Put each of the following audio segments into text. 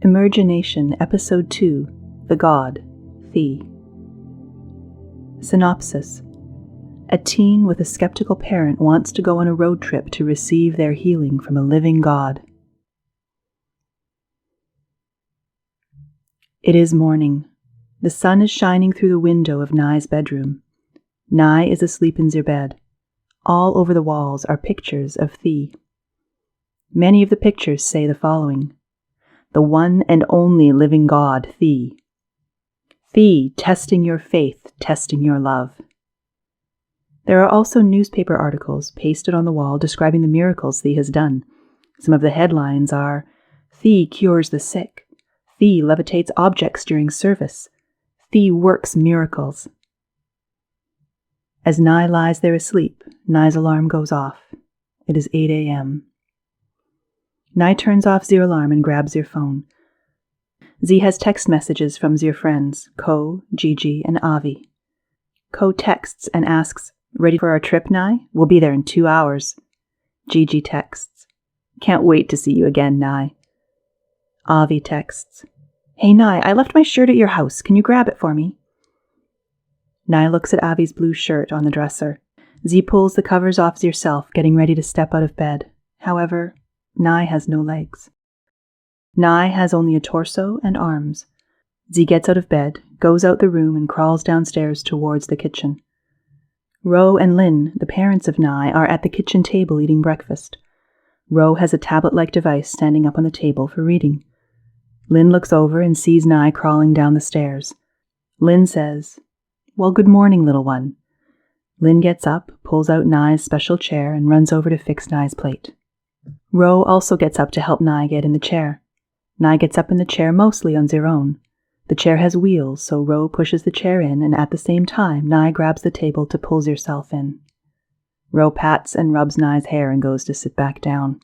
Imergenation, Episode 2, The God, Thee. Synopsis. A teen with a skeptical parent wants to go on a road trip to receive their healing from a living God. It is morning. The sun is shining through the window of Nigh's bedroom. Nigh is asleep in their bed. All over the walls are pictures of Thee. Many of the pictures say the following: the one and only living God, Thee. Thee, testing your faith, testing your love. There are also newspaper articles pasted on the wall describing the miracles Thee has done. Some of the headlines are, Thee cures the sick. Thee levitates objects during service. Thee works miracles. As Nigh lies there asleep, Nigh's alarm goes off. It is 8 a.m. Nigh turns off their alarm and grabs their phone. Z has text messages from their friends, Ko, Gigi, and Avi. Ko texts and asks, "Ready for our trip, Nigh? We'll be there in 2 hours." Gigi texts, "Can't wait to see you again, Nigh." Avi texts, "Hey, Nigh, I left my shirt at your house. Can you grab it for me?" Nigh looks at Avi's blue shirt on the dresser. Z pulls the covers off herself, getting ready to step out of bed. However, Nigh has no legs. Nigh has only a torso and arms. Z gets out of bed, goes out the room, and crawls downstairs towards the kitchen. Ro and Lynn, the parents of Nigh, are at the kitchen table eating breakfast. Ro has a tablet-like device standing up on the table for reading. Lynn looks over and sees Nigh crawling down the stairs. Lynn says, "Well, good morning, little one." Lynn gets up, pulls out Nigh's special chair, and runs over to fix Nigh's plate. Ro also gets up to help Nigh get in the chair. Nigh gets up in the chair mostly on their own. The chair has wheels, so Ro pushes the chair in, and at the same time, Nigh grabs the table to pull herself in. Ro pats and rubs Nigh's hair and goes to sit back down.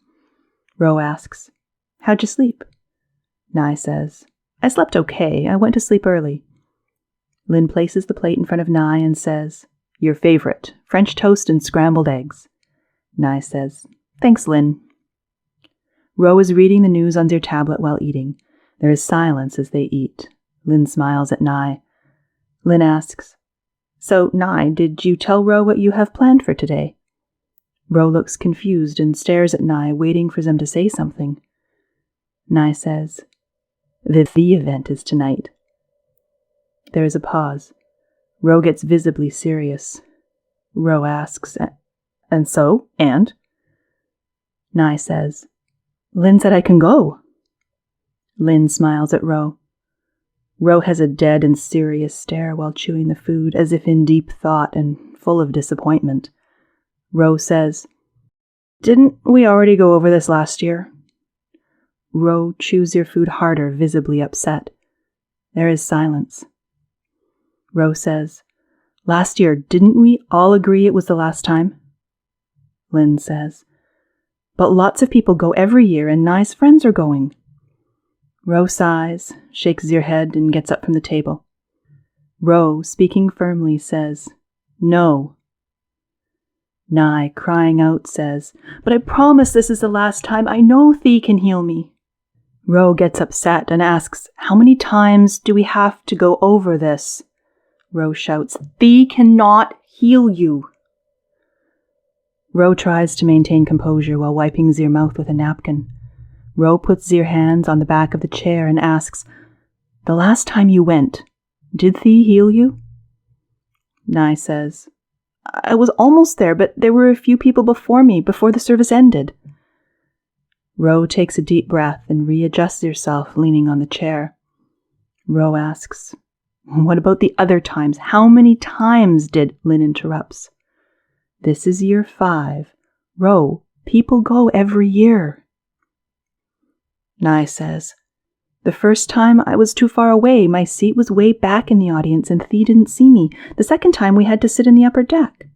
Ro asks, "How'd you sleep?" Nigh says, "I slept okay. I went to sleep early." Lynn places the plate in front of Nigh and says, "Your favorite, French toast and scrambled eggs." Nigh says, "Thanks, Lynn." Ro is reading the news on their tablet while eating. There is silence as they eat. Lynn smiles at Nigh. Lynn asks, "So, Nigh, did you tell Ro what you have planned for today?" Ro looks confused and stares at Nigh, waiting for them to say something. Nigh says, "The event is tonight." There is a pause. Ro gets visibly serious. Ro asks, "And so? And?" Nigh says, "Lynn said I can go." Lynn smiles at Ro. Ro has a dead and serious stare while chewing the food, as if in deep thought and full of disappointment. Ro says, "Didn't we already go over this last year?" Ro chews their food harder, visibly upset. There is silence. Ro says, "Last year, didn't we all agree it was the last time?" Lynn says, "But lots of people go every year, and Nigh's friends are going." Ro sighs, shakes her head, and gets up from the table. Ro, speaking firmly, says, "No." Nigh, crying out, says, "But I promise this is the last time. I know Thee can heal me." Ro gets upset and asks, "How many times do we have to go over this?" Ro shouts, "Thee cannot heal you." Ro tries to maintain composure while wiping their mouth with a napkin. Ro puts their hands on the back of the chair and asks, "The last time you went, did Thee heal you?" Nigh says, "I was almost there, but there were a few people before me before the service ended." Ro takes a deep breath and readjusts herself, leaning on the chair. Ro asks, "What about the other times? How many times did?" Lynn interrupts. "This is year 5. Ro, people go every year." Nigh says, "The first time I was too far away. My seat was way back in the audience and Thee didn't see me. The second time we had to sit in the upper deck."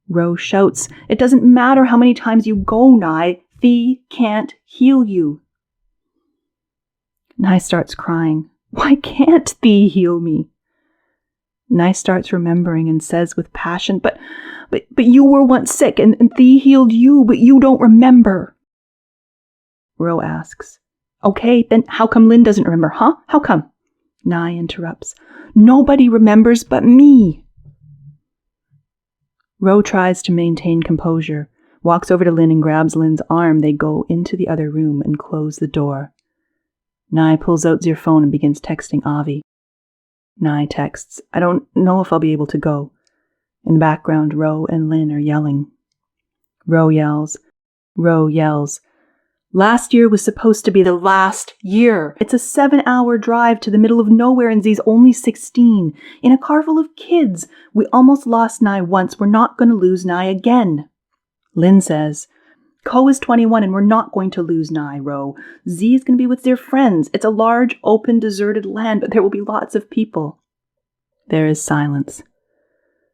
Ro shouts, "It doesn't matter how many times you go, Nigh. Thee can't heal you." Nigh starts crying. "Why can't Thee heal me?" Nigh starts remembering and says with passion, But you were once sick, and Thee healed you, but you don't remember." Ro asks, Okay, then how come Lynn doesn't remember, huh? How come? Nigh interrupts. Nobody remembers but me. Ro tries to maintain composure, walks over to Lynn and grabs Lynn's arm. They go into the other room and close the door. Nigh pulls out their phone and begins texting Avi. Nigh texts, I don't know if I'll be able to go. In the background, Ro and Lynn are yelling. Ro yells. Last year was supposed to be the last year. It's a 7-hour drive to the middle of nowhere and Z's only 16. In a car full of kids. We almost lost Nigh once. We're not going to lose Nigh again. Lynn says, Co is 21 and we're not going to lose Nigh, Ro. Z is going to be with their friends. It's a large, open, deserted land, but there will be lots of people. There is silence.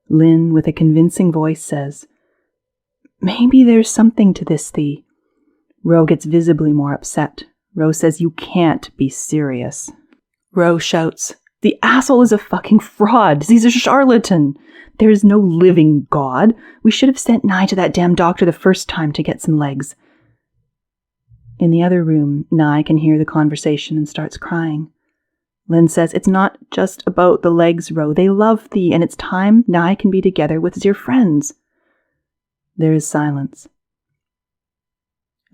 Lynn, with a convincing voice, says, Maybe there's something to this, Thee. Ro gets visibly more upset. Ro says, You can't be serious. Ro shouts, The asshole is a fucking fraud. He's a charlatan. There is no living God. We should have sent Nigh to that damn doctor the first time to get some legs. In the other room, Nigh can hear the conversation and starts crying. Lynn says, It's not just about the legs, Ro. They love Thee, and it's time Nigh can be together with their friends. There is silence.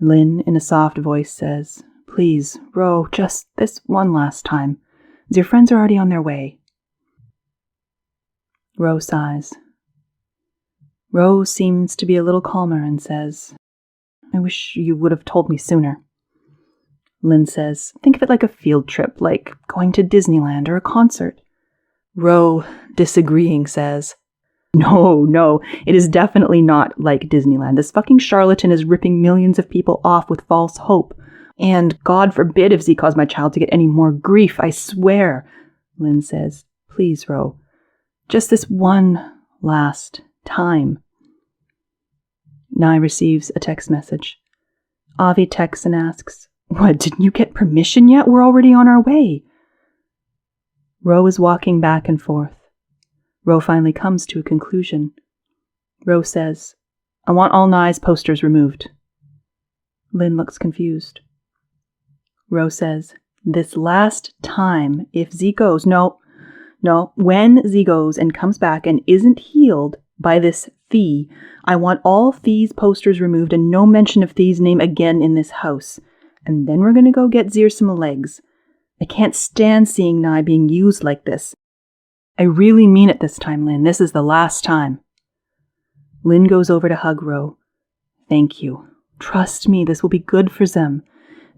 Lynn, in a soft voice, says, Please, Ro, just this one last time. Your friends are already on their way. Ro sighs. Ro seems to be a little calmer and says, I wish you would have told me sooner. Lynn says, Think of it like a field trip, like going to Disneyland or a concert. Ro, disagreeing, says, No, it is definitely not like Disneyland. This fucking charlatan is ripping millions of people off with false hope. And God forbid if Z caused my child to get any more grief, I swear. Lynn says, Please, Ro, just this one last time. Nigh receives a text message. Avi texts and asks, What, didn't you get permission yet? We're already on our way. Ro is walking back and forth. Ro finally comes to a conclusion. Ro says, I want all Nigh's posters removed. Lynn looks confused. Ro says, This last time, if Z goes, no, when Z goes and comes back and isn't healed by this Thee, I want all Thee's posters removed and no mention of Thee's name again in this house. And then we're going to go get Zir some legs. I can't stand seeing Nigh being used like this. I really mean it this time, Lynn. This is the last time. Lynn goes over to hug Ro. Thank you. Trust me, this will be good for Zem.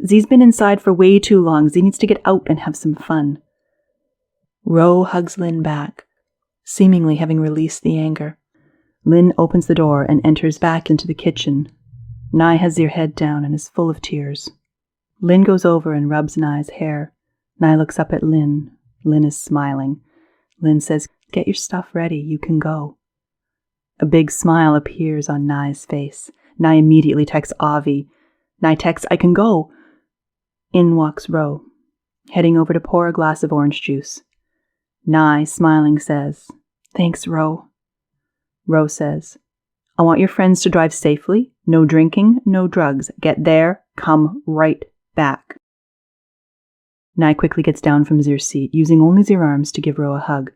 Z's been inside for way too long. Z needs to get out and have some fun. Ro hugs Lynn back, seemingly having released the anger. Lynn opens the door and enters back into the kitchen. Nigh has her head down and is full of tears. Lynn goes over and rubs Nigh's hair. Nigh looks up at Lynn. Lynn is smiling. Lynn says, Get your stuff ready. You can go. A big smile appears on Nig's face. Nigh immediately texts Avi. Nigh texts, I can go. In walks Ro, heading over to pour a glass of orange juice. Nigh, smiling, says, Thanks, Ro. Ro says, I want your friends to drive safely. No drinking, no drugs. Get there, come right back. Nigh quickly gets down from Zir's seat, using only Zir's arms to give Ro a hug.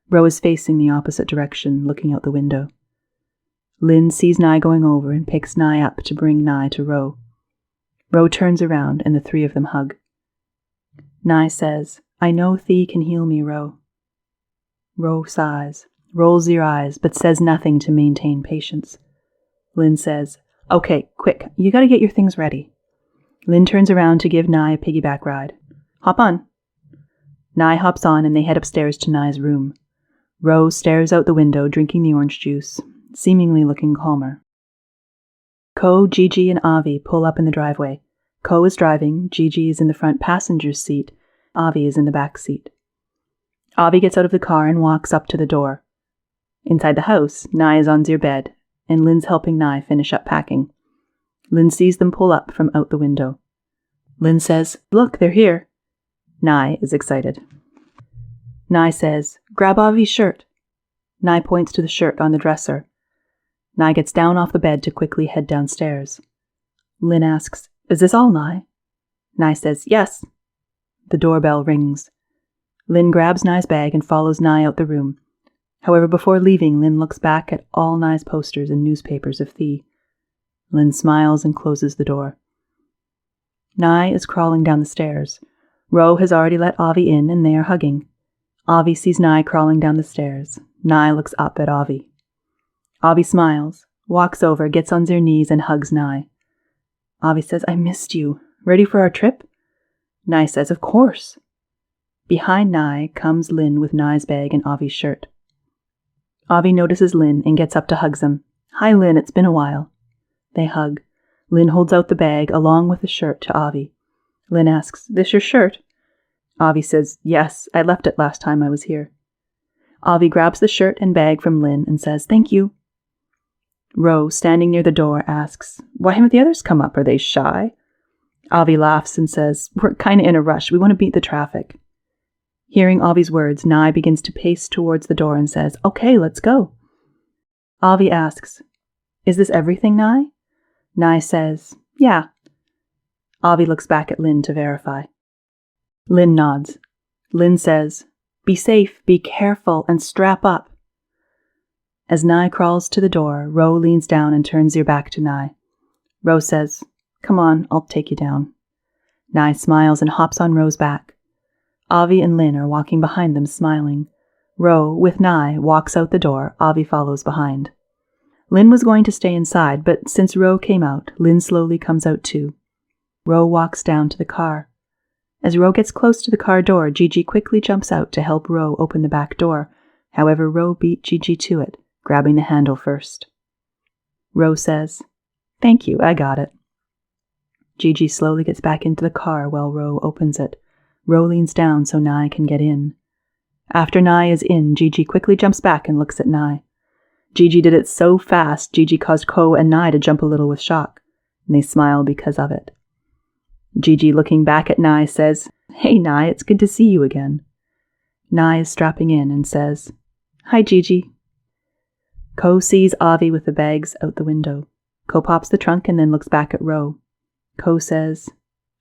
Ro is facing the opposite direction, looking out the window. Lynn sees Nigh going over and picks Nigh up to bring Nigh to Ro. Ro turns around and the three of them hug. Nigh says, I know Thee can heal me, Ro. Ro sighs, rolls her eyes, but says nothing to maintain patience. Lynn says, Okay, quick, you gotta get your things ready. Lynn turns around to give Nigh a piggyback ride. Hop on. Nigh hops on and they head upstairs to Nigh's room. Ro stares out the window, drinking the orange juice, seemingly looking calmer. Ko, Gigi, and Avi pull up in the driveway. Ko is driving, Gigi is in the front passenger's seat, Avi is in the back seat. Avi gets out of the car and walks up to the door. Inside the house, Nigh is on their bed, and Lynn's helping Nigh finish up packing. Lynn sees them pull up from out the window. Lynn says, Look, they're here. Nigh is excited. Nigh says, Grab Avi's shirt. Nigh points to the shirt on the dresser. Nigh gets down off the bed to quickly head downstairs. Lynn asks, Is this all, Nigh? Nigh says, yes. The doorbell rings. Lynn grabs Nye's bag and follows Nigh out the room. However, before leaving, Lynn looks back at all Nye's posters and newspapers of Thee. Lynn smiles and closes the door. Nigh is crawling down the stairs. Ro has already let Avi in and they are hugging. Avi sees Nigh crawling down the stairs. Nigh looks up at Avi. Avi smiles, walks over, gets on their knees and hugs Nigh. Avi says, I missed you. Ready for our trip? Nigh says, of course. Behind Nigh comes Lynn with Nye's bag and Avi's shirt. Avi notices Lynn and gets up to hug them. Hi, Lynn, it's been a while. They hug. Lynn holds out the bag along with the shirt to Avi. Lynn asks, this your shirt? Avi says, yes, I left it last time I was here. Avi grabs the shirt and bag from Lynn and says, thank you. Ro, standing near the door, asks, why haven't the others come up? Are they shy? Avi laughs and says, we're kind of in a rush. We want to beat the traffic. Hearing Avi's words, Nigh begins to pace towards the door and says, okay, let's go. Avi asks, is this everything, Nigh? Nigh says, yeah. Avi looks back at Lynn to verify. Lynn nods. Lynn says, be safe, be careful, and strap up. As Nigh crawls to the door, Ro leans down and turns your back to Nigh. Ro says, come on, I'll take you down. Nigh smiles and hops on Ro's back. Avi and Lynn are walking behind them, smiling. Ro, with Nigh, walks out the door. Avi follows behind. Lynn was going to stay inside, but since Ro came out, Lynn slowly comes out too. Ro walks down to the car. As Ro gets close to the car door, Gigi quickly jumps out to help Ro open the back door. However, Ro beat Gigi to it, grabbing the handle first. Ro says, thank you, I got it. Gigi slowly gets back into the car while Ro opens it. Ro leans down so Nigh can get in. After Nigh is in, Gigi quickly jumps back and looks at Nigh. Gigi did it so fast, Gigi caused Ko and Nigh to jump a little with shock, and they smile because of it. Gigi, looking back at Nigh, says, hey Nigh, it's good to see you again. Nigh is strapping in and says, hi Gigi. Ko sees Avi with the bags out the window. Ko pops the trunk and then looks back at Ro. Ko says,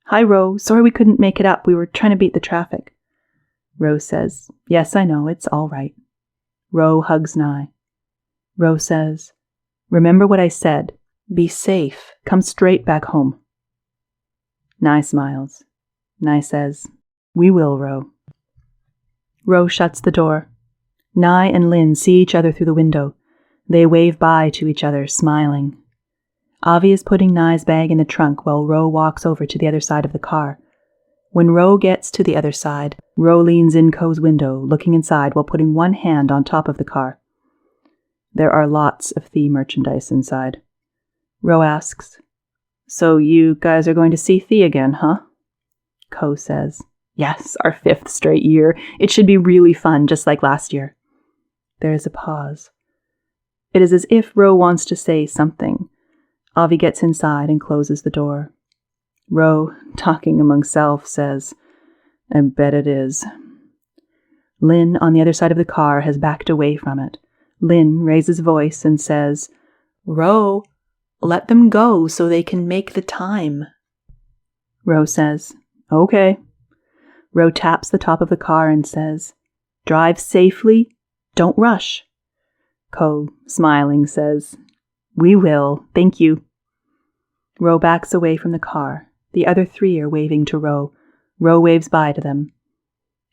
hi Ro, sorry we couldn't make it up, we were trying to beat the traffic. Ro says, yes I know, it's all right. Ro hugs Nigh. Ro says, remember what I said, be safe, come straight back home. Nigh smiles. Nigh says, we will, Ro. Ro shuts the door. Nigh and Lynn see each other through the window. They wave bye to each other, smiling. Avi is putting Nye's bag in the trunk while Ro walks over to the other side of the car. When Ro gets to the other side, Ro leans in Ko's window, looking inside while putting one hand on top of the car. There are lots of Thee merchandise inside. Ro asks, so you guys are going to see Thee again, huh? Ko says, yes, our 5th straight year. It should be really fun, just like last year. There is a pause. It is as if Ro wants to say something. Avi gets inside and closes the door. Ro, talking among self, says, I bet it is. Lynn, on the other side of the car, has backed away from it. Lynn raises voice and says, Ro, let them go so they can make the time. Ro says, okay. Ro taps the top of the car and says, drive safely, don't rush. Ko, smiling, says, we will, thank you. Ro backs away from the car. The other 3 are waving to Ro. Ro waves bye to them.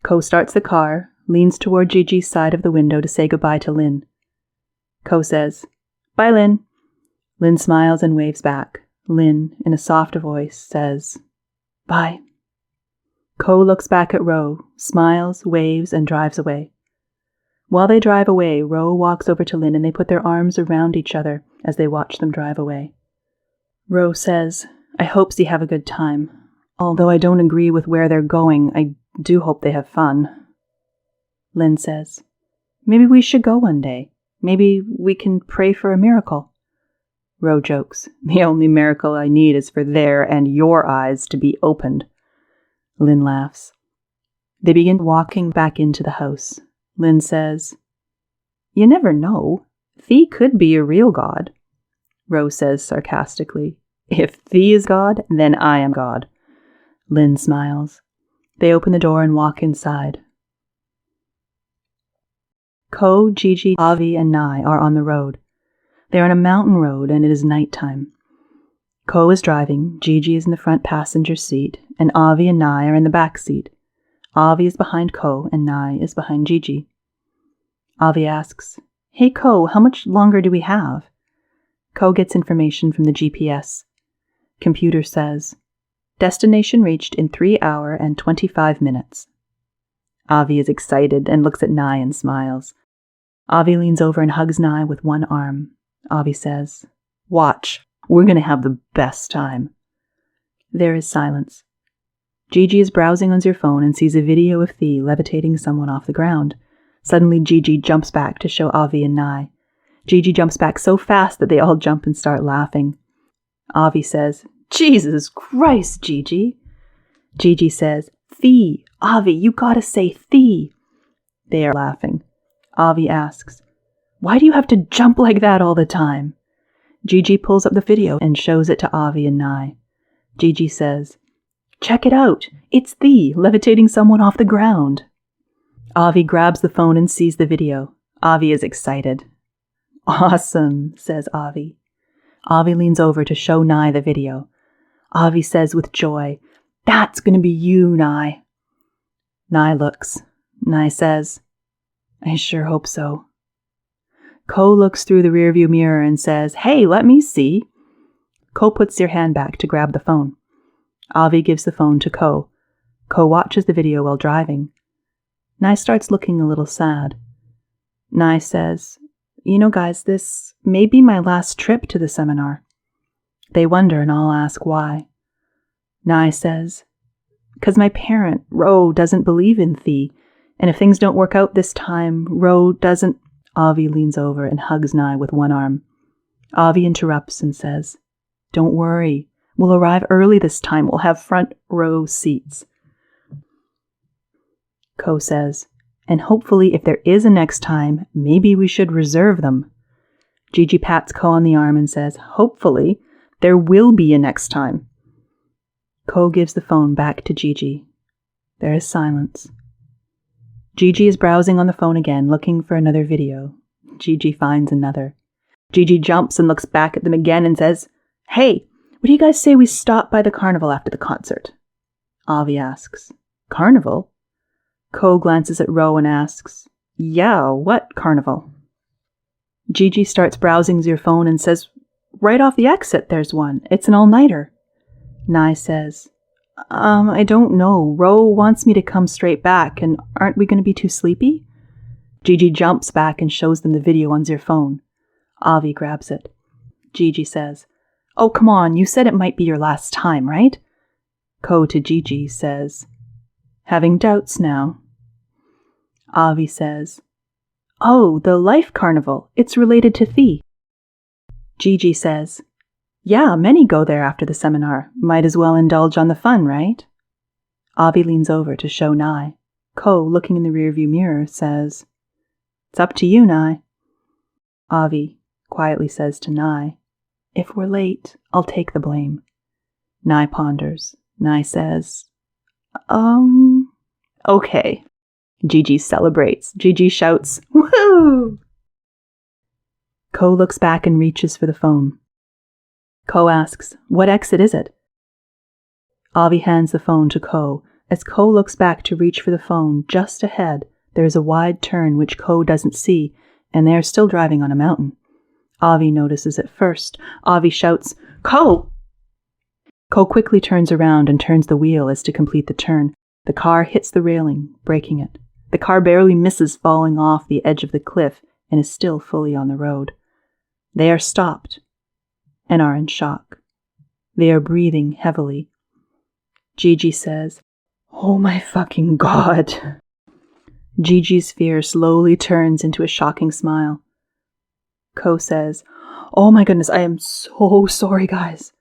Ko starts the car, leans toward Gigi's side of the window to say goodbye to Lynn. Ko says, bye, Lynn. Lynn smiles and waves back. Lynn, in a soft voice, says, bye. Ko looks back at Ro, smiles, waves, and drives away. While they drive away, Ro walks over to Lynn and they put their arms around each other as they watch them drive away. Ro says, I hope they have a good time. Although I don't agree with where they're going, I do hope they have fun. Lynn says, maybe we should go one day. Maybe we can pray for a miracle. Ro jokes, the only miracle I need is for their and your eyes to be opened. Lynn laughs. They begin walking back into the house. Lynn says, you never know. Thee could be a real god. Ro says sarcastically, if Thee is God, then I am God. Lynn smiles. They open the door and walk inside. Ko, Gigi, Avi, and Nigh are on the road. They are on a mountain road and it is nighttime. Ko is driving, Gigi is in the front passenger seat, and Avi and Nigh are in the back seat. Avi is behind Ko and Nigh is behind Gigi. Avi asks, "Hey Ko, how much longer do we have?" Ko gets information from the GPS. Computer says, "Destination reached in 3 hours and 25 minutes. Avi is excited and looks at Nigh and smiles. Avi leans over and hugs Nigh with one arm. Avi says, "Watch, we're going to have the best time." There is silence. Gigi is browsing on her phone and sees a video of Thee levitating someone off the ground. Suddenly Gigi jumps back to show Avi and Nigh. Gigi jumps back so fast that they all jump and start laughing. Avi says, "Jesus Christ, Gigi." Gigi says, "Thee, Avi, you gotta say Thee." They are laughing. Avi asks, "Why do you have to jump like that all the time?" Gigi pulls up the video and shows it to Avi and Nigh. Gigi says, "Check it out. It's Thee levitating someone off the ground." Avi grabs the phone and sees the video. Avi is excited. "Awesome," says Avi. Avi leans over to show Nigh the video. Avi says with joy, "That's going to be you, Nigh." Nigh looks. Nigh says, "I sure hope so." Ko looks through the rearview mirror and says, "Hey, let me see." Ko puts her hand back to grab the phone. Avi gives the phone to Ko. Ko watches the video while driving. Nigh starts looking a little sad. Nigh says, "You know, guys, this may be my last trip to the seminar." They wonder and all ask why. Nigh says, "'Cause my parent, Ro, doesn't believe in Thee, and if things don't work out this time, Ro doesn't—" Avi leans over and hugs Nigh with one arm. Avi interrupts and says, "Don't worry. We'll arrive early this time. We'll have front row seats." Ko says, "And hopefully if there is a next time, maybe we should reserve them." Gigi pats Ko on the arm and says, "Hopefully there will be a next time." Ko gives the phone back to Gigi. There is silence. Gigi is browsing on the phone again, looking for another video. Gigi finds another. Gigi jumps and looks back at them again and says, "Hey, what do you guys say we stop by the carnival after the concert?" Avi asks, "Carnival?" Ko glances at Ro and asks, "Yeah, what carnival?" Gigi starts browsing her phone and says, "Right off the exit there's one. It's an all-nighter." Nigh says, I don't know. Ro wants me to come straight back, and aren't we going to be too sleepy?" Gigi jumps back and shows them the video on their phone. Avi grabs it. Gigi says, "Oh, come on, you said it might be your last time, right?" Ko to Gigi says, "Having doubts now." Avi says, "Oh, the Life Carnival. It's related to Thee." Gigi says, "Yeah, many go there after the seminar. Might as well indulge on the fun, right?" Avi leans over to show Nigh. Ko, looking in the rearview mirror, says, "It's up to you, Nigh." Avi quietly says to Nigh, "If we're late, I'll take the blame." Nigh ponders. Nigh says, Okay." Gigi celebrates. Gigi shouts, "Woohoo!" Ko looks back and reaches for the phone. Ko asks, "What exit is it?" Avi hands the phone to Ko. As Ko looks back to reach for the phone, just ahead, there is a wide turn which Ko doesn't see, and they are still driving on a mountain. Avi notices it first. Avi shouts, "Ko!" Ko quickly turns around and turns the wheel as to complete the turn. The car hits the railing, breaking it. The car barely misses falling off the edge of the cliff and is still fully on the road. They are stopped and are in shock. They are breathing heavily. Gigi says, "Oh my fucking God." Gigi's fear slowly turns into a shocking smile. Ko says, "Oh my goodness, I am so sorry, guys."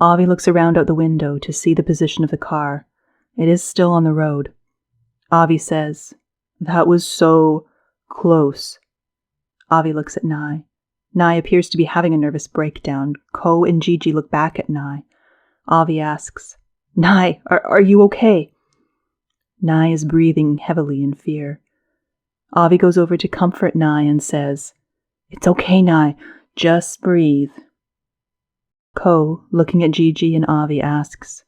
Avi looks around out the window to see the position of the car. It is still on the road. Avi says, "That was so close." Avi looks at Nigh. Nigh appears to be having a nervous breakdown. Ko and Gigi look back at Nigh. Avi asks, Nigh, are you okay? Nigh is breathing heavily in fear. Avi goes over to comfort Nigh and says, "It's okay, Nigh. Just breathe." Ko, looking at Gigi and Avi, asks,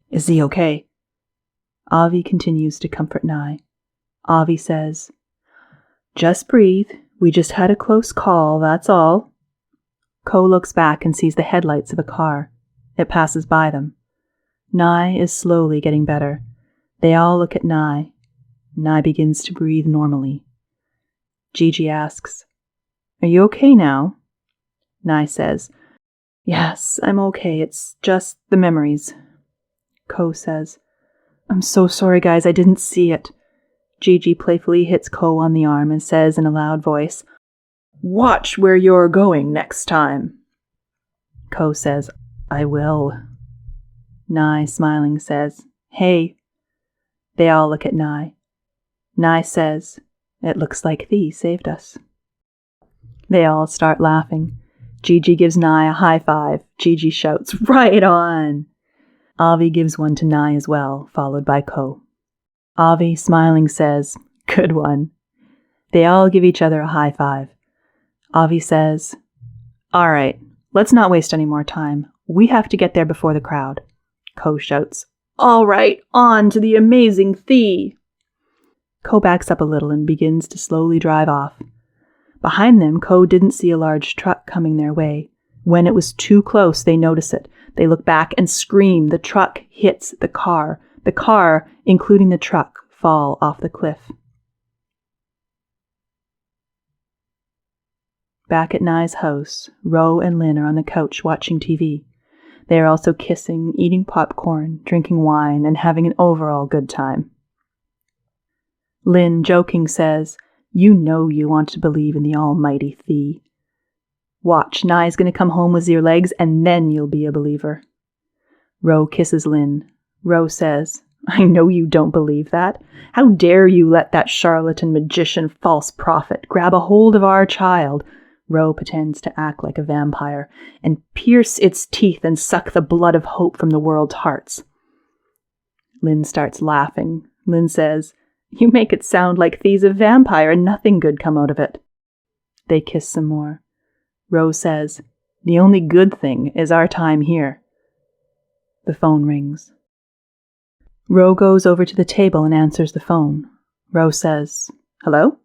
"Is he okay?" Avi continues to comfort Nigh. Avi says, "Just breathe. We just had a close call, that's all." Ko looks back and sees the headlights of a car. It passes by them. Nigh is slowly getting better. They all look at Nigh. Nigh begins to breathe normally. Gigi asks, "Are you okay now?" Nigh says, "Yes, I'm okay. It's just the memories." Ko says, "I'm so sorry, guys. I didn't see it." Gigi playfully hits Ko on the arm and says in a loud voice, "Watch where you're going next time." Ko says, "I will." Nigh, smiling, says, "Hey." They all look at Nigh. Nigh says, "It looks like thee saved us." They all start laughing. Gigi gives Nigh a high five. Gigi shouts, "Right on!" Avi gives one to Nigh as well, followed by Ko. Avi, smiling, says, "Good one." They all give each other a high five. Avi says, "All right, let's not waste any more time. We have to get there before the crowd." Ko shouts, "All right, on to the amazing thee." Ko backs up a little and begins to slowly drive off. Behind them, Ko didn't see a large truck coming their way. When it was too close, they notice it. They look back and scream. The truck hits the car. The car, including the truck, fall off the cliff. Back at Nye's house, Ro and Lynn are on the couch watching TV. They are also kissing, eating popcorn, drinking wine, and having an overall good time. Lynn, joking, says, "You know you want to believe in the almighty thee. Watch, Nye's going to come home with your legs, and then you'll be a believer." Ro kisses Lynn. Ro says, "I know you don't believe that. How dare you let that charlatan, magician, false prophet grab a hold of our child?" Ro pretends to act like a vampire and pierce its teeth and suck the blood of hope from the world's hearts. Lynn starts laughing. Lynn says, "You make it sound like thee's a vampire and nothing good come out of it." They kiss some more. Ro says, "The only good thing is our time here." The phone rings. Ro goes over to the table and answers the phone. Ro says, "Hello?"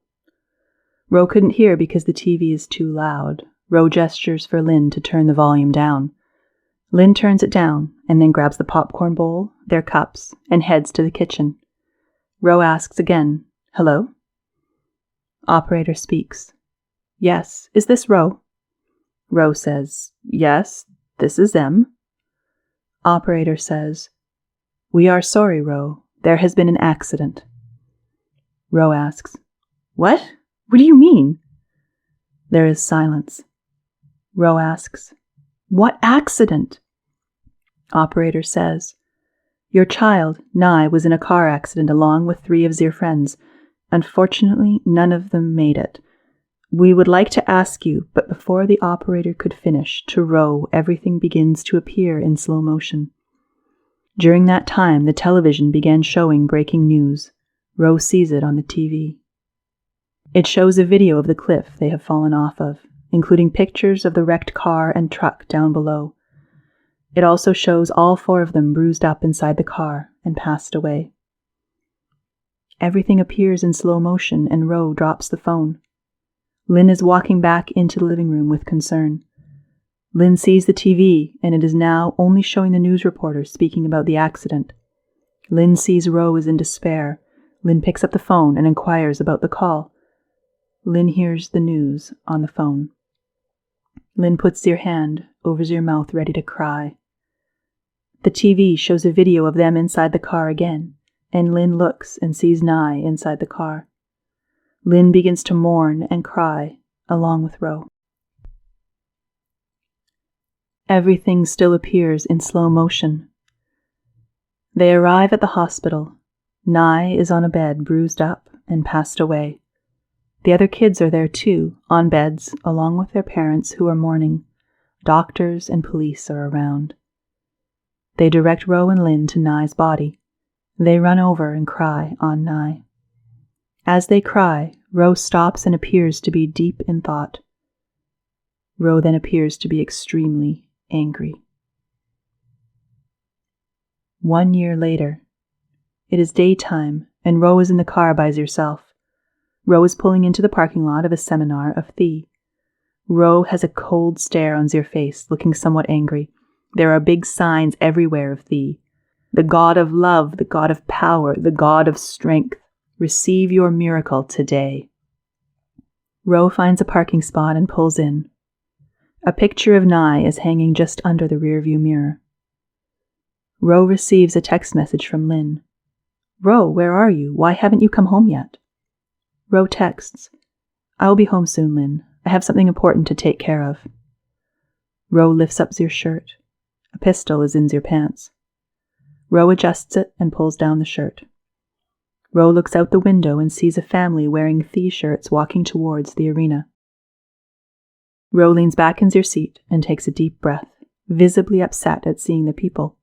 Ro couldn't hear because the TV is too loud. Ro gestures for Lynn to turn the volume down. Lynn turns it down and then grabs the popcorn bowl, their cups, and heads to the kitchen. Ro asks again, "Hello?" Operator speaks. "Yes, is this Ro?" Ro says, "Yes, this is them." Operator says, "We are sorry, Ro. There has been an accident." Ro asks, "What? What do you mean?" There is silence. Ro asks, "What accident?" Operator says, "Your child, Nigh, was in a car accident along with 3 of their friends. Unfortunately, none of them made it. We would like to ask you," but before the operator could finish, to Ro, everything begins to appear in slow motion. During that time, the television began showing breaking news. Ro sees it on the TV. It shows a video of the cliff they have fallen off of, including pictures of the wrecked car and truck down below. It also shows all 4 of them bruised up inside the car and passed away. Everything appears in slow motion and Ro drops the phone. Lynn is walking back into the living room with concern. Lynn sees the TV and it is now only showing the news reporter speaking about the accident. Lynn sees Ro is in despair. Lynn picks up the phone and inquires about the call. Lynn hears the news on the phone. Lynn puts her hand over her mouth ready to cry. The TV shows a video of them inside the car again, and Lynn looks and sees Nigh inside the car. Lynn begins to mourn and cry along with Ro. Everything still appears in slow motion. They arrive at the hospital. Nigh is on a bed, bruised up and passed away. The other kids are there too, on beds, along with their parents who are mourning. Doctors and police are around. They direct Ro and Lin to Nigh's body. They run over and cry on Nigh. As they cry, Ro stops and appears to be deep in thought. Ro then appears to be extremely angry. 1 year later. It is daytime, and Ro is in the car by herself. Ro is pulling into the parking lot of a seminar of Thee. Ro has a cold stare on their face, looking somewhat angry. There are big signs everywhere of Thee. The God of love, the God of power, the God of strength. Receive your miracle today. Ro finds a parking spot and pulls in. A picture of Nigh is hanging just under the rearview mirror. Ro receives a text message from Lin. Ro, where are you? Why haven't you come home yet? Ro texts, I will be home soon, Lin. I have something important to take care of. Ro lifts up their shirt. A pistol is in their pants. Ro adjusts it and pulls down the shirt. Ro looks out the window and sees a family wearing Thee shirts walking towards the arena. Ro leans back in their seat and takes a deep breath, visibly upset at seeing the people.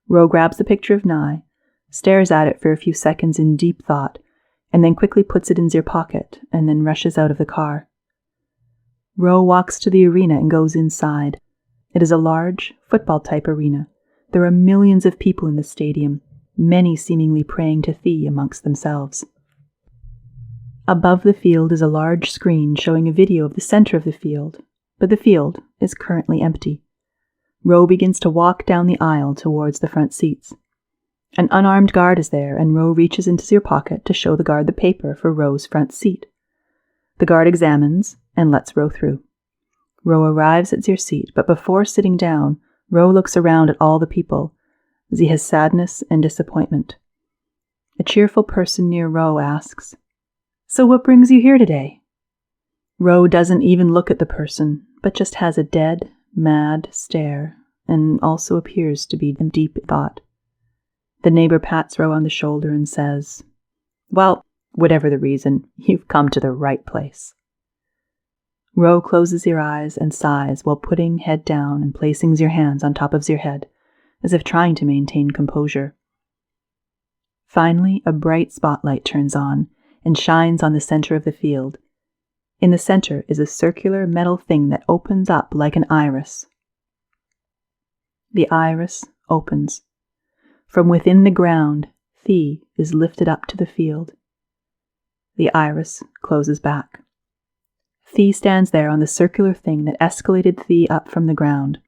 Ro grabs the picture of Nigh, stares at it for a few seconds in deep thought, and then quickly puts it in their pocket and then rushes out of the car. Ro walks to the arena and goes inside. It is a large, football-type arena. There are millions of people in the stadium, many seemingly praying to Thee amongst themselves. Above the field is a large screen showing a video of the center of the field, but the field is currently empty. Ro begins to walk down the aisle towards the front seats. An unarmed guard is there, and Ro reaches into her pocket to show the guard the paper for Ro's front seat. The guard examines and lets Ro through. Ro arrives at their seat, but before sitting down, Ro looks around at all the people. She has sadness and disappointment. A cheerful person near Ro asks, So what brings you here today? Ro doesn't even look at the person, but just has a dead, mad stare, and also appears to be in deep thought. The neighbor pats Ro on the shoulder and says, Well, whatever the reason, you've come to the right place. Ro closes her eyes and sighs while putting head down and placing her hands on top of her head, as if trying to maintain composure. Finally, a bright spotlight turns on and shines on the center of the field. In the center is a circular metal thing that opens up like an iris. The iris opens. From within the ground, Thee is lifted up to the field. The iris closes back. Thee stands there on the circular thing that escalated Thee up from the ground.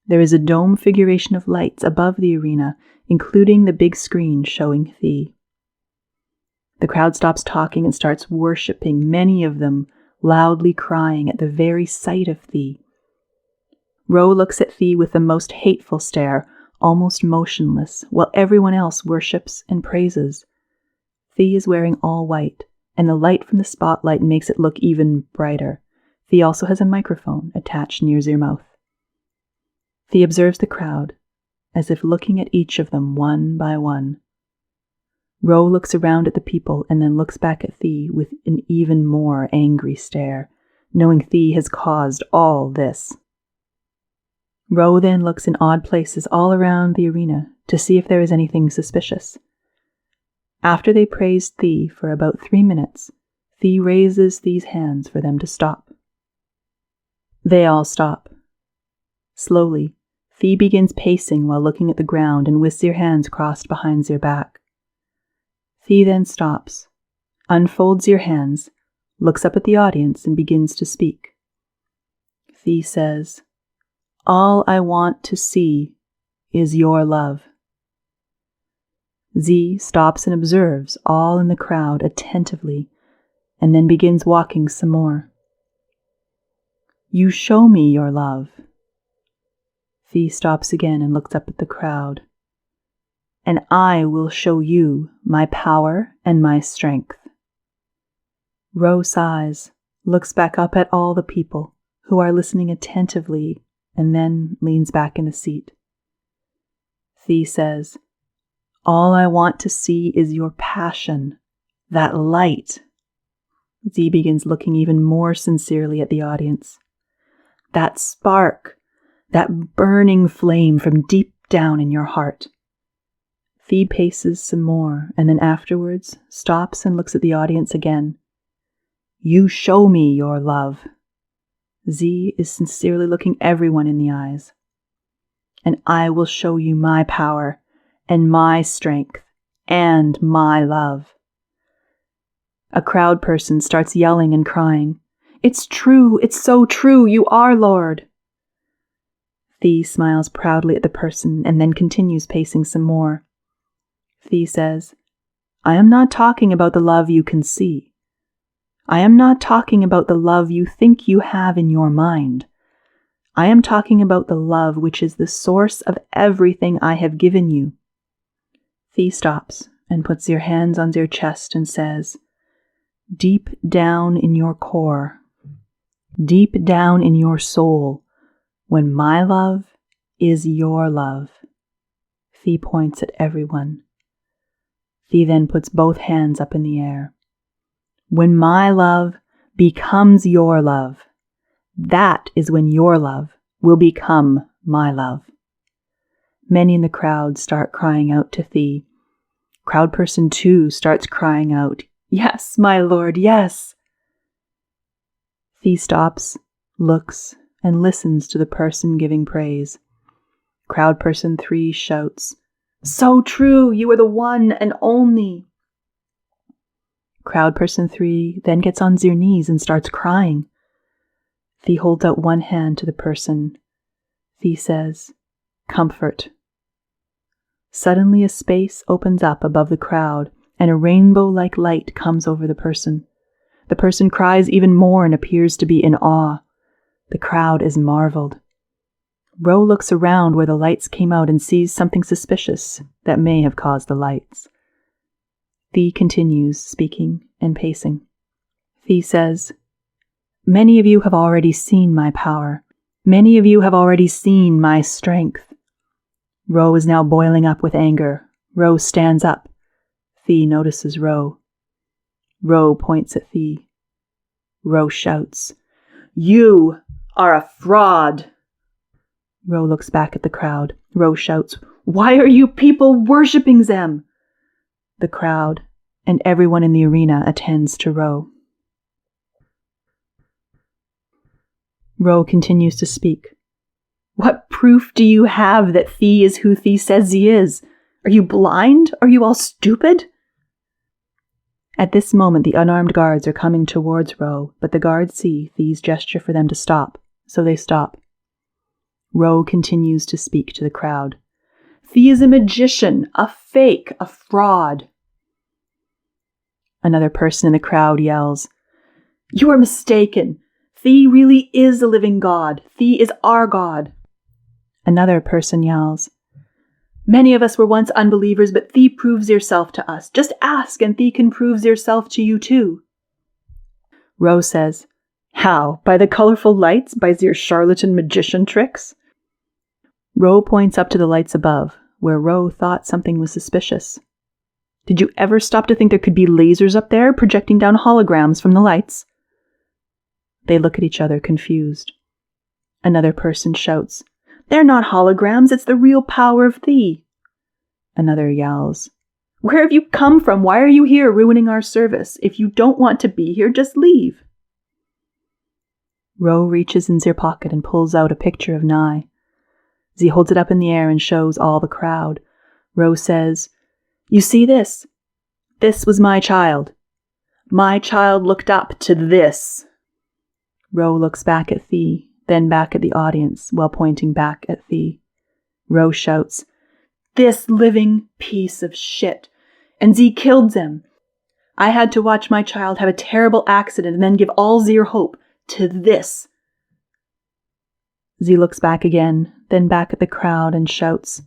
There is a dome figuration of lights above the arena, including the big screen showing Thee. The crowd stops talking and starts worshipping, many of them loudly crying at the very sight of Thee. Ro looks at Thee with the most hateful stare, almost motionless, while everyone else worships and praises. Thee is wearing all white, and the light from the spotlight makes it look even brighter. Thee also has a microphone attached near her mouth. Thee observes the crowd, as if looking at each of them one by one. Ro looks around at the people and then looks back at Thee with an even more angry stare, knowing Thee has caused all this. Ro then looks in odd places all around the arena to see if there is anything suspicious. After they praised Thee for about 3 minutes, Thee raises Thee's hands for them to stop. They all stop. Slowly, Thee begins pacing while looking at the ground and with their hands crossed behind their back. Thee then stops, unfolds her hands, looks up at the audience and begins to speak. Thee says, All I want to see is your love. Z stops and observes all in the crowd attentively, and then begins walking some more. You show me your love. Thee stops again and looks up at the crowd. And I will show you my power and my strength. Ro sighs, looks back up at all the people who are listening attentively, and then leans back in the seat. Thee says, All I want to see is your passion, that light. Z begins looking even more sincerely at the audience. That spark, that burning flame from deep down in your heart. Thee paces some more, and then afterwards stops and looks at the audience again. You show me your love. Z is sincerely looking everyone in the eyes. And I will show you my power, and my strength, and my love. A crowd person starts yelling and crying. It's true, it's so true, you are Lord. Thee smiles proudly at the person and then continues pacing some more. Thee says, I am not talking about the love you can see. I am not talking about the love you think you have in your mind. I am talking about the love which is the source of everything I have given you. Thee stops and puts your hands on your chest and says, deep down in your core, deep down in your soul, when my love is your love. Thee points at everyone. Thee then puts both hands up in the air. When my love becomes your love, that is when your love will become my love. Many in the crowd start crying out to Thee. Crowd person 2 starts crying out, yes, my Lord, yes. Thee stops, looks, and listens to the person giving praise. Crowd person 3 shouts, so true, you are the one and only. Crowd person 3 then gets on their knees and starts crying. Thee holds out one hand to the person. Thee says, comfort. Suddenly a space opens up above the crowd and a rainbow-like light comes over the person. The person cries even more and appears to be in awe. The crowd is marveled. Ro looks around where the lights came out and sees something suspicious that may have caused the lights. Thee continues speaking and pacing. Thee says, many of you have already seen my power. Many of you have already seen my strength. Ro is now boiling up with anger. Ro stands up. Thee notices Ro. Ro points at Thee. Ro shouts, you are a fraud. Ro looks back at the crowd. Ro shouts, why are you people worshipping them? The crowd and everyone in the arena attends to Ro. Ro continues to speak. What proof do you have that Thee is who Thee says he is? Are you blind? Are you all stupid? At this moment, the unarmed guards are coming towards Ro, but the guards see Thee's gesture for them to stop, so they stop. Ro continues to speak to the crowd. Thee is a magician, a fake, a fraud. Another person in the crowd yells, you are mistaken. Thee really is the living God. Thee is our God. Another person yells, many of us were once unbelievers, but Thee proves yourself to us. Just ask and Thee can prove yourself to you too. Ro says, how? By the colorful lights? By your charlatan magician tricks? Ro points up to the lights above, where Ro thought something was suspicious. Did you ever stop to think there could be lasers up there projecting down holograms from the lights? They look at each other confused. Another person shouts, they're not holograms, it's the real power of Thee. Another yells, where have you come from? Why are you here ruining our service? If you don't want to be here, just leave. Ro reaches in their pocket and pulls out a picture of Nigh. Z holds it up in the air and shows all the crowd. Ro says, you see this? This was my child. My child looked up to this. Ro looks back at Thee, then back at the audience while pointing back at Thee. Ro shouts, this living piece of shit. And Z killed them. I had to watch my child have a terrible accident and then give all their hope to this. Z looks back again, then back at the crowd and shouts,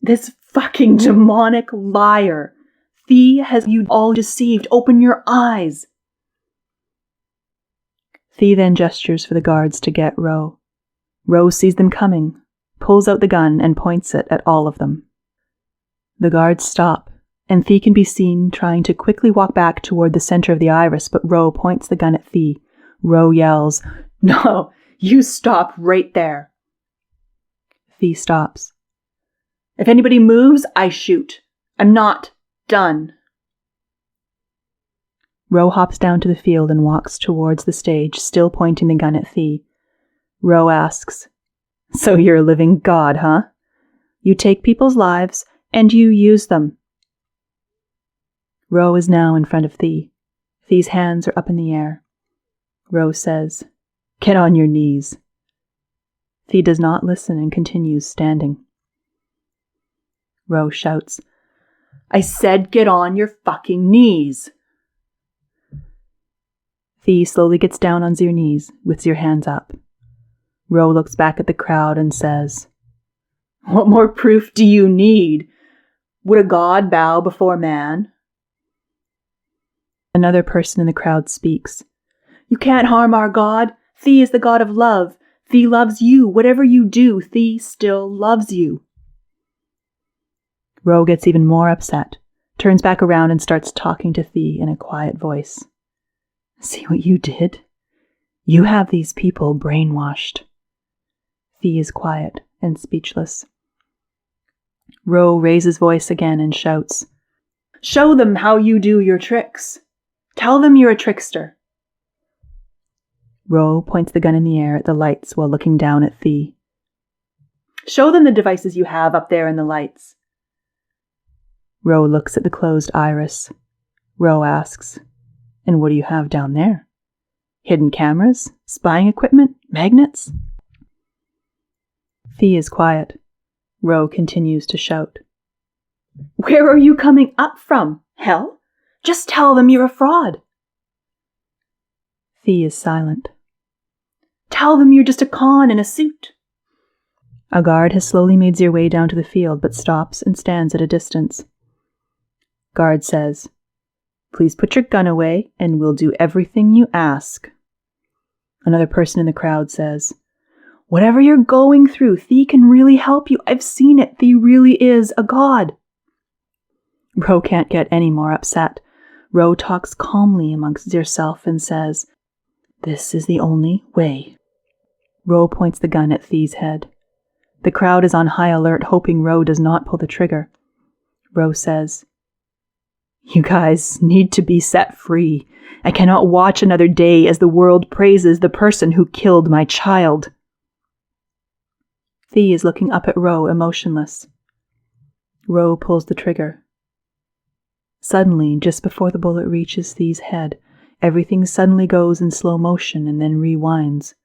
this fucking demonic liar. Thee has you all deceived. Open your eyes. Thee then gestures for the guards to get Ro. Ro sees them coming, pulls out the gun and points it at all of them. The guards stop, and Thee can be seen trying to quickly walk back toward the center of the iris, but Ro points the gun at Thee. Ro yells, no, you stop right there. Thee stops. If anybody moves, I shoot. I'm not done. Ro hops down to the field and walks towards the stage, still pointing the gun at Thee. Ro asks, "So you're a living god, huh? You take people's lives and you use them." Ro is now in front of Thee. Thee's hands are up in the air. Ro says, "Get on your knees." Thee does not listen and continues standing. Ro shouts, "I said get on your fucking knees." Thee slowly gets down on their knees with their hands up. Ro looks back at the crowd and says, "What more proof do you need? Would a god bow before man?" Another person in the crowd speaks. "You can't harm our god. Thee is the god of love. Thee loves you. Whatever you do, Thee still loves you." Ro gets even more upset, turns back around and starts talking to Thee in a quiet voice. "See what you did? You have these people brainwashed." Thee is quiet and speechless. Ro raises voice again and shouts, "Show them how you do your tricks. Tell them you're a trickster." Ro points the gun in the air at the lights while looking down at Thee. "Show them the devices you have up there in the lights." Ro looks at the closed iris. Ro asks, "And what do you have down there? Hidden cameras? Spying equipment? Magnets?" Thee is quiet. Ro continues to shout, "Where are you coming up from? Hell? Just tell them you're a fraud." Thee is silent. "Tell them you're just a con in a suit." A guard has slowly made their way down to the field, but stops and stands at a distance. Guard says, "Please put your gun away, and we'll do everything you ask." Another person in the crowd says, "Whatever you're going through, Thee can really help you. I've seen it. Thee really is a god." Ro can't get any more upset. Ro talks calmly amongst herself and says, "This is the only way." Ro points the gun at Thee's head. The crowd is on high alert, hoping Ro does not pull the trigger. Ro says, "You guys need to be set free. I cannot watch another day as the world praises the person who killed my child." Thee is looking up at Ro, emotionless. Ro pulls the trigger. Suddenly, just before the bullet reaches Thee's head, everything suddenly goes in slow motion and then rewinds.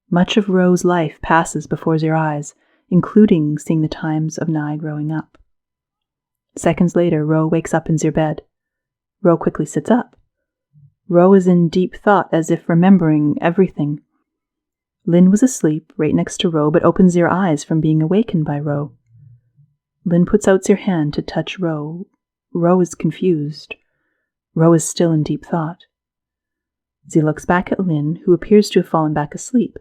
Much of Ro's life passes before their eyes, including seeing the times of Nigh growing up. Seconds later, Ro wakes up in their bed. Ro quickly sits up. Ro is in deep thought, as if remembering everything. Lynn was asleep right next to Ro, but opens their eyes from being awakened by Ro. Lynn puts out their hand to touch Ro. Ro is confused. Ro is still in deep thought. Ze looks back at Lynn, who appears to have fallen back asleep.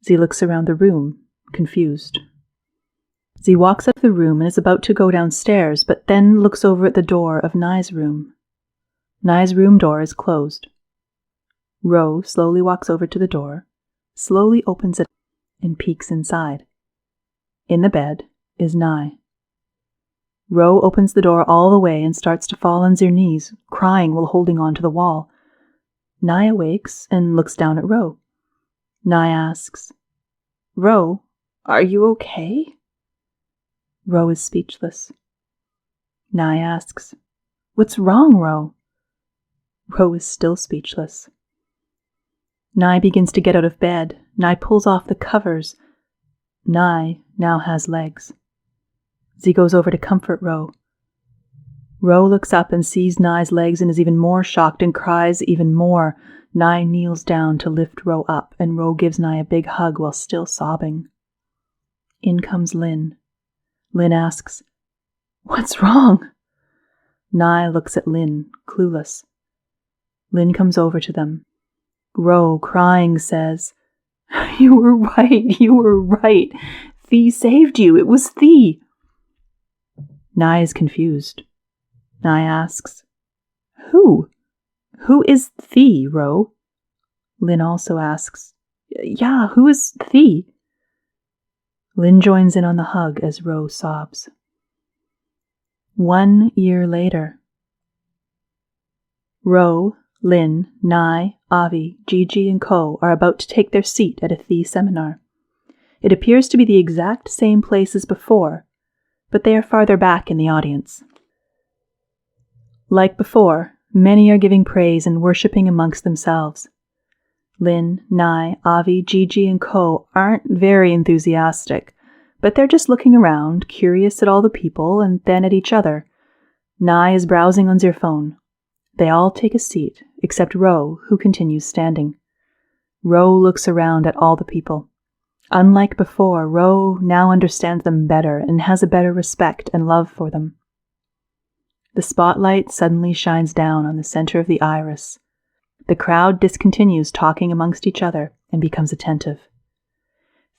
Ze looks around the room, confused. Ze walks up the room and is about to go downstairs, but then looks over at the door of Nigh's room. Nigh's room door is closed. Ro slowly walks over to the door, slowly opens it, and peeks inside. In the bed is Nigh. Ro opens the door all the way and starts to fall on their knees, crying while holding on to the wall. Nigh awakes and looks down at Ro. Nigh asks, "Ro, are you okay?" Ro is speechless. Nigh asks, "What's wrong, Ro?" Ro is still speechless. Nigh begins to get out of bed. Nigh pulls off the covers. Nigh now has legs. Ze goes over to comfort Ro. Ro looks up and sees Nigh's legs and is even more shocked and cries even more. Nigh kneels down to lift Ro up, and Ro gives Nigh a big hug while still sobbing. In comes Lynn. Lynn asks, "What's wrong?" Nigh looks at Lynn, clueless. Lynn comes over to them. Ro, crying, says, "You were right, you were right. Thee saved you, it was Thee." Nigh is confused. Nigh asks, "Who? Who is Thee, Ro?" Lynn also asks, "Yeah, who is Thee?" Lynn joins in on the hug as Ro sobs. 1 year later. Ro, Lynn, Nigh, Avi, Gigi, and Co. are about to take their seat at a Thee seminar. It appears to be the exact same place as before, but they are farther back in the audience. Like before, many are giving praise and worshipping amongst themselves. Lynn, Nigh, Avi, Gigi, and Co. aren't very enthusiastic, but they're just looking around, curious at all the people and then at each other. Nigh is browsing on their phone. They all take a seat, except Ro, who continues standing. Ro looks around at all the people. Unlike before, Ro now understands them better and has a better respect and love for them. The spotlight suddenly shines down on the center of the iris. The crowd discontinues talking amongst each other and becomes attentive.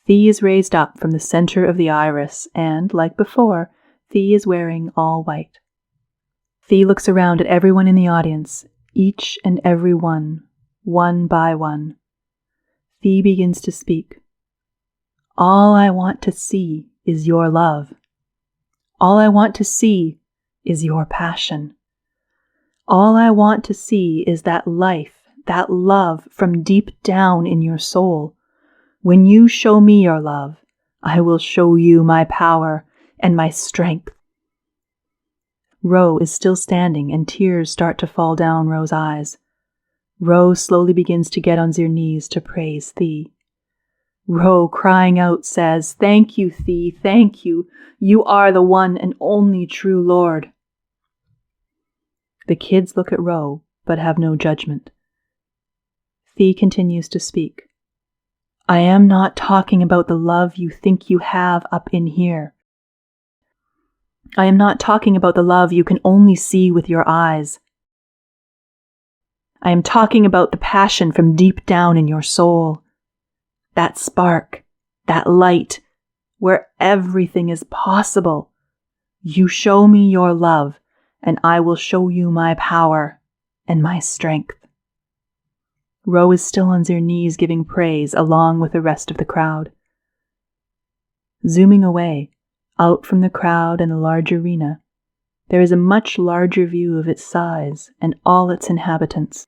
Thee is raised up from the center of the iris, and, like before, Thee is wearing all white. Thee looks around at everyone in the audience, each and every one by one. Thee begins to speak. All I want to see is your love. All I want to see is your passion. All I want to see is that life, that love from deep down in your soul. When you show me your love, I will show you my power and my strength. Ro is still standing and tears start to fall down Ro's eyes. Ro slowly begins to get on their knees to praise Thee. Ro, crying out, says, "Thank you, Thee, thank you. You are the one and only true Lord." The kids look at Ro, but have no judgment. Thee continues to speak. I am not talking about the love you think you have up in here. I am not talking about the love you can only see with your eyes. I am talking about the passion from deep down in your soul. That spark, that light, where everything is possible. You show me your love, and I will show you my power and my strength. Ro is still on their knees giving praise along with the rest of the crowd. Zooming away, out from the crowd and the large arena, there is a much larger view of its size and all its inhabitants.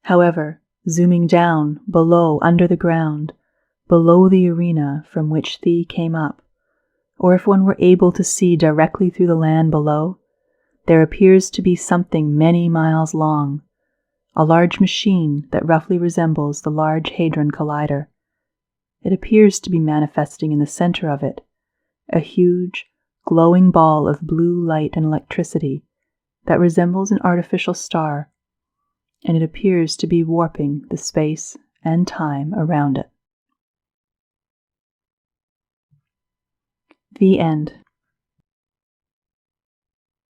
However, zooming down, below, under the ground, below the arena from which Thee came up, or if one were able to see directly through the land below, there appears to be something many miles long, a large machine that roughly resembles the Large Hadron Collider. It appears to be manifesting in the center of it, a huge, glowing ball of blue light and electricity that resembles an artificial star, and it appears to be warping the space and time around it. The end.